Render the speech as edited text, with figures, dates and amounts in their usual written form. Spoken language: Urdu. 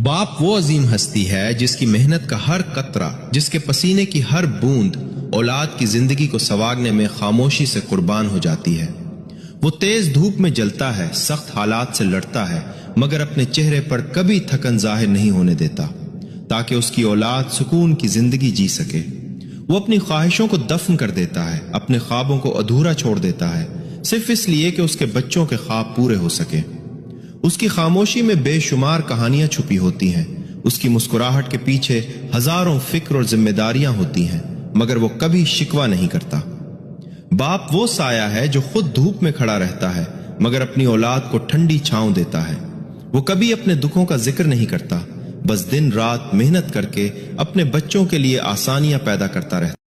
باپ وہ عظیم ہستی ہے جس کی محنت کا ہر قطرہ، جس کے پسینے کی ہر بوند اولاد کی زندگی کو سنوارنے میں خاموشی سے قربان ہو جاتی ہے۔ وہ تیز دھوپ میں جلتا ہے، سخت حالات سے لڑتا ہے، مگر اپنے چہرے پر کبھی تھکن ظاہر نہیں ہونے دیتا تاکہ اس کی اولاد سکون کی زندگی جی سکے۔ وہ اپنی خواہشوں کو دفن کر دیتا ہے، اپنے خوابوں کو ادھورا چھوڑ دیتا ہے، صرف اس لیے کہ اس کے بچوں کے خواب پورے ہو سکے۔ اس کی خاموشی میں بے شمار کہانیاں چھپی ہوتی ہیں، اس کی مسکراہٹ کے پیچھے ہزاروں فکر اور ذمہ داریاں ہوتی ہیں، مگر وہ کبھی شکوہ نہیں کرتا۔ باپ وہ سایہ ہے جو خود دھوپ میں کھڑا رہتا ہے مگر اپنی اولاد کو ٹھنڈی چھاؤں دیتا ہے۔ وہ کبھی اپنے دکھوں کا ذکر نہیں کرتا، بس دن رات محنت کر کے اپنے بچوں کے لیے آسانیاں پیدا کرتا رہتا ہے۔